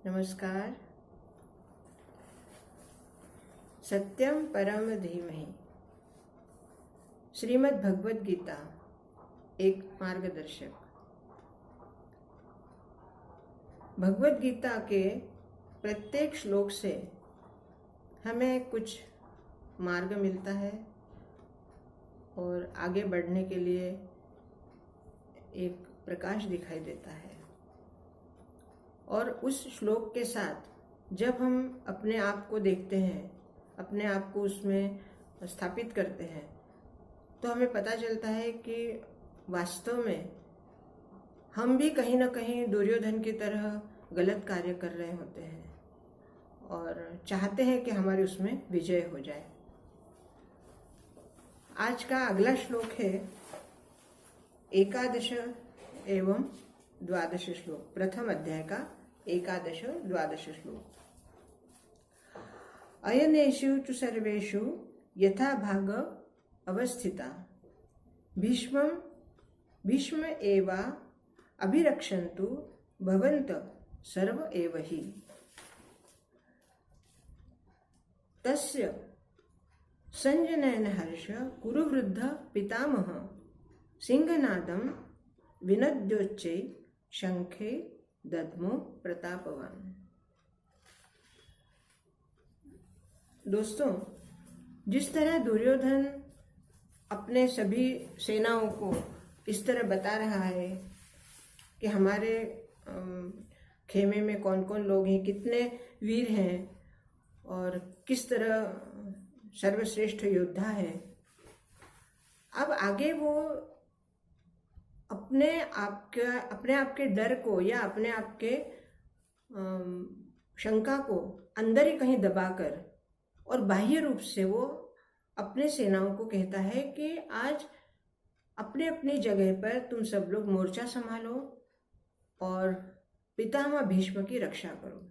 नमस्कार। सत्यम परम धीमहि। श्रीमद् भगवद गीता एक मार्गदर्शक। भगवद गीता के प्रत्येक श्लोक से हमें कुछ मार्ग मिलता है और आगे बढ़ने के लिए एक प्रकाश दिखाई देता है। और उस श्लोक के साथ जब हम अपने आप को देखते हैं, अपने आप को उसमें स्थापित करते हैं, तो हमें पता चलता है कि वास्तव में हम भी कहीं ना कहीं दुर्योधन की तरह गलत कार्य कर रहे होते हैं और चाहते हैं कि हमारी उसमें विजय हो जाए। आज का अगला श्लोक है 11 एवं 12 श्लोक, प्रथम अध्याय का 11-12 श्लोक। अयनेषु च सर्वेषु यथा भाग अवस्थिता भीष्म एव अभिरक्षन्तु भवन्त सर्व एव हि। तस्य संजनयन हर्ष कुरुवृद्ध पितामह सिंहनादं विनद्योच्चै शंखे दद्मो प्रतापवान। दोस्तों, जिस तरह दुर्योधन अपने सभी सेनाओं को इस तरह बता रहा है कि हमारे खेमे में कौन कौन लोग हैं, कितने वीर हैं और किस तरह सर्वश्रेष्ठ योद्धा है, अब आगे वो अपने आप के डर को या अपने आप के शंका को अंदर ही कहीं दबाकर और बाह्य रूप से वो अपने सेनाओं को कहता है कि आज अपने अपनी जगह पर तुम सब लोग मोर्चा संभालो और पितामह भीष्म की रक्षा करो।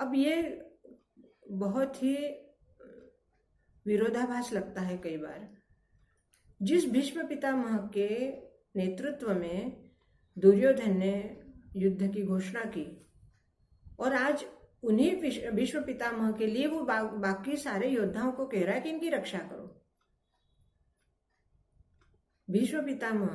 अब ये बहुत ही विरोधाभास लगता है कई बार। जिस भीष्म पितामह के नेतृत्व में दुर्योधन ने युद्ध की घोषणा की और आज उन्हीं भीष्म पितामह के लिए वो बाकी सारे योद्धाओं को कह रहा है कि इनकी रक्षा करो। भीष्म पितामह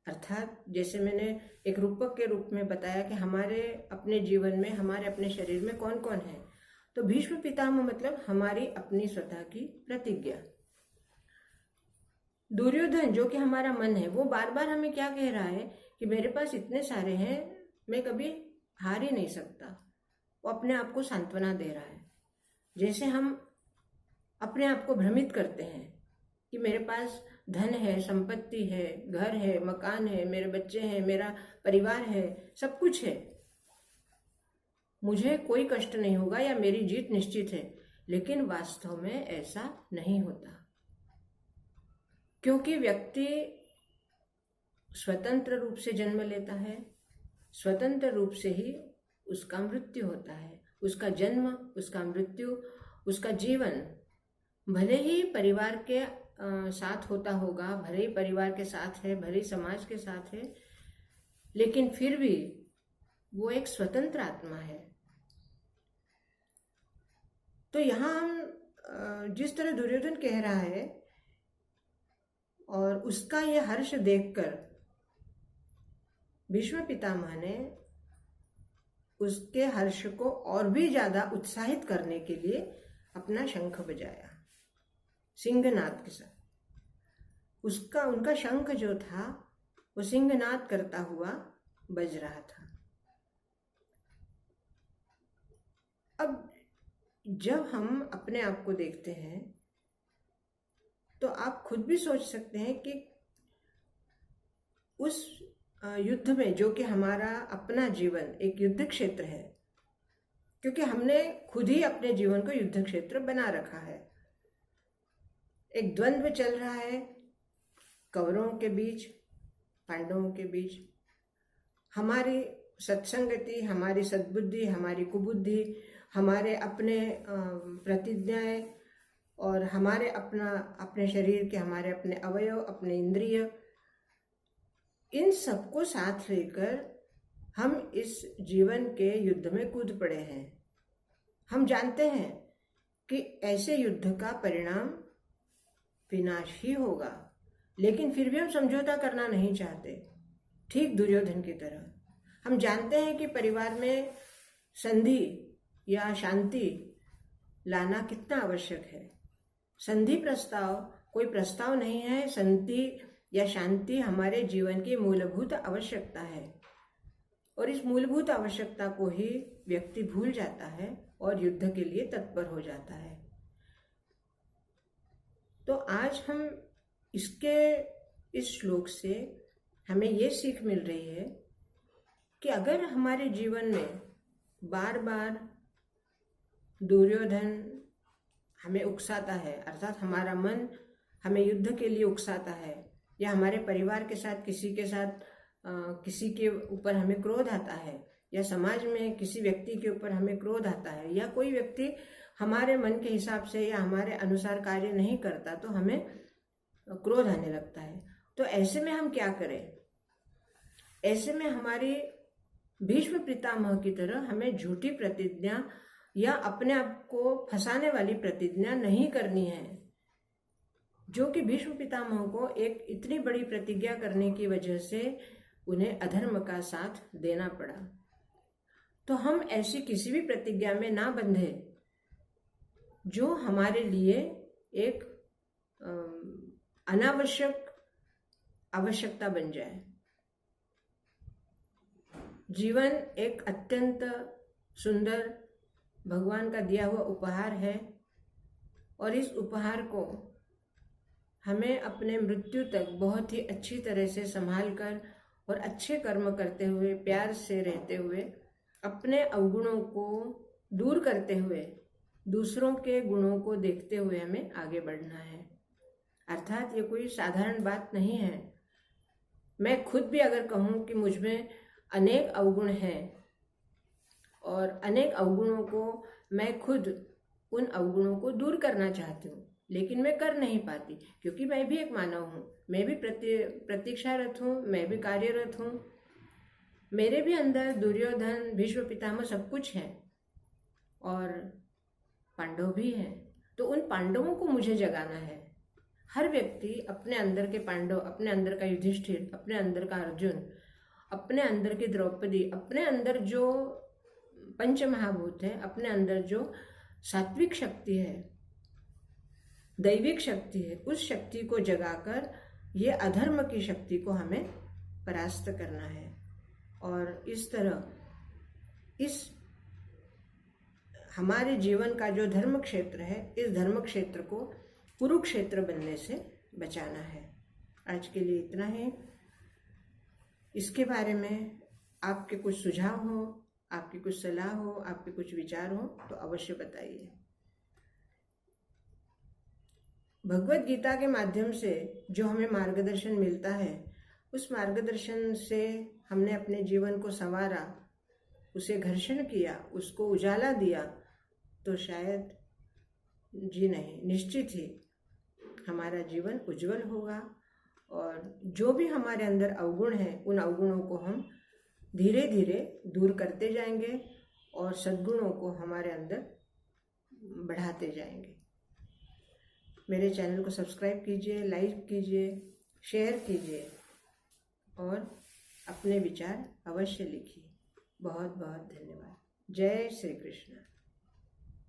अर्थात जैसे मैंने एक रूपक के रूप में बताया कि हमारे अपने जीवन में, हमारे अपने शरीर में कौन कौन है, तो भीष्म पितामह मतलब हमारी अपनी स्वतः की प्रतिज्ञा। दुर्योधन जो कि हमारा मन है, वो बार बार हमें क्या कह रहा है कि मेरे पास इतने सारे हैं, मैं कभी हार ही नहीं सकता। वो अपने आप को सांत्वना दे रहा है। जैसे हम अपने आप को भ्रमित करते हैं कि मेरे पास धन है, संपत्ति है, घर है, मकान है, मेरे बच्चे हैं, मेरा परिवार है, सब कुछ है, मुझे कोई कष्ट नहीं होगा या मेरी जीत निश्चित है। लेकिन वास्तव में ऐसा नहीं होता, क्योंकि व्यक्ति स्वतंत्र रूप से जन्म लेता है, स्वतंत्र रूप से ही उसका मृत्यु होता है। उसका जन्म, उसका मृत्यु, उसका जीवन भले ही परिवार के साथ होता होगा, भले ही परिवार के साथ है, भले ही समाज के साथ है, लेकिन फिर भी वो एक स्वतंत्र आत्मा है। तो यहाँ हम जिस तरह दुर्योधन कह रहा है और उसका यह हर्ष देखकर भीष्म पितामह ने उसके हर्ष को और भी ज्यादा उत्साहित करने के लिए अपना शंख बजाया सिंहनाद के साथ। उनका शंख जो था वो सिंहनाद करता हुआ बज रहा था। अब जब हम अपने आप को देखते हैं तो आप खुद भी सोच सकते हैं कि उस युद्ध में, जो कि हमारा अपना जीवन एक युद्ध क्षेत्र है, क्योंकि हमने खुद ही अपने जीवन को युद्ध क्षेत्र बना रखा है। एक द्वंद्व चल रहा है कौरवों के बीच, पांडवों के बीच। हमारी सत्संगति, हमारी सद्बुद्धि, हमारी कुबुद्धि, हमारे अपने प्रतिज्ञाएं और हमारे अपने शरीर के हमारे अपने अवयव, अपने इंद्रिय, इन सबको साथ लेकर हम इस जीवन के युद्ध में कूद पड़े हैं। हम जानते हैं कि ऐसे युद्ध का परिणाम विनाश ही होगा, लेकिन फिर भी हम समझौता करना नहीं चाहते, ठीक दुर्योधन की तरह। हम जानते हैं कि परिवार में संधि या शांति लाना कितना आवश्यक है। संधि प्रस्ताव कोई प्रस्ताव नहीं है। संधि या शांति हमारे जीवन की मूलभूत आवश्यकता है, और इस मूलभूत आवश्यकता को ही व्यक्ति भूल जाता है और युद्ध के लिए तत्पर हो जाता है। तो आज हम इस श्लोक से हमें ये सीख मिल रही है कि अगर हमारे जीवन में बार बार दुर्योधन हमें उकसाता है, अर्थात हमारा मन हमें युद्ध के लिए उकसाता है, या हमारे परिवार के साथ किसी के ऊपर हमें क्रोध आता है, या समाज में किसी व्यक्ति के ऊपर हमें क्रोध आता है, या कोई व्यक्ति हमारे मन के हिसाब से या हमारे अनुसार कार्य नहीं करता तो हमें क्रोध आने लगता है। तो ऐसे में हम क्या करें? ऐसे में हमारी भीष्म पितामह की तरह हमें झूठी प्रतिज्ञा या अपने आप को फंसाने वाली प्रतिज्ञा नहीं करनी है, जो कि भीष्म पितामह को एक इतनी बड़ी प्रतिज्ञा करने की वजह से उन्हें अधर्म का साथ देना पड़ा। तो हम ऐसी किसी भी प्रतिज्ञा में ना बंधे जो हमारे लिए एक अनावश्यक आवश्यकता बन जाए। जीवन एक अत्यंत सुंदर भगवान का दिया हुआ उपहार है, और इस उपहार को हमें अपने मृत्यु तक बहुत ही अच्छी तरह से संभाल कर और अच्छे कर्म करते हुए, प्यार से रहते हुए, अपने अवगुणों को दूर करते हुए, दूसरों के गुणों को देखते हुए हमें आगे बढ़ना है। अर्थात ये कोई साधारण बात नहीं है। मैं खुद भी अगर कहूँ कि मुझ में अनेक अवगुण हैं और अनेक अवगुणों को मैं खुद उन अवगुणों को दूर करना चाहती हूँ, लेकिन मैं कर नहीं पाती, क्योंकि मैं भी एक मानव हूँ, मैं भी प्रतीक्षारत हूँ, मैं भी कार्यरत हूँ। मेरे भी अंदर दुर्योधन, भीष्म पितामह सब कुछ है, और पांडव भी हैं। तो उन पांडवों को मुझे जगाना है। हर व्यक्ति अपने अंदर के पांडव, अपने अंदर का युधिष्ठिर, अपने अंदर का अर्जुन, अपने अंदर की द्रौपदी, अपने अंदर जो पंच महाभूत है, अपने अंदर जो सात्विक शक्ति है, दैविक शक्ति है, उस शक्ति को जगाकर ये अधर्म की शक्ति को हमें परास्त करना है। और इस तरह इस हमारे जीवन का जो धर्म क्षेत्र है, इस धर्म क्षेत्र को कुरुक्षेत्र बनने से बचाना है। आज के लिए इतना है। इसके बारे में आपके कुछ सुझाव हो, आपकी कुछ सलाह हो, आपके कुछ विचार हो तो अवश्य बताइए। भगवत गीता के माध्यम से जो हमें मार्गदर्शन मिलता है, उस मार्गदर्शन से हमने अपने जीवन को संवारा, उसे घर्षण किया, उसको उजाला दिया, तो शायद जी नहीं, निश्चित ही हमारा जीवन उज्जवल होगा। और जो भी हमारे अंदर अवगुण हैं, उन अवगुणों को हम धीरे धीरे दूर करते जाएंगे और सद्गुणों को हमारे अंदर बढ़ाते जाएंगे। मेरे चैनल को सब्सक्राइब कीजिए, लाइक कीजिए, शेयर कीजिए और अपने विचार अवश्य लिखिए। बहुत बहुत धन्यवाद। जय श्री कृष्ण।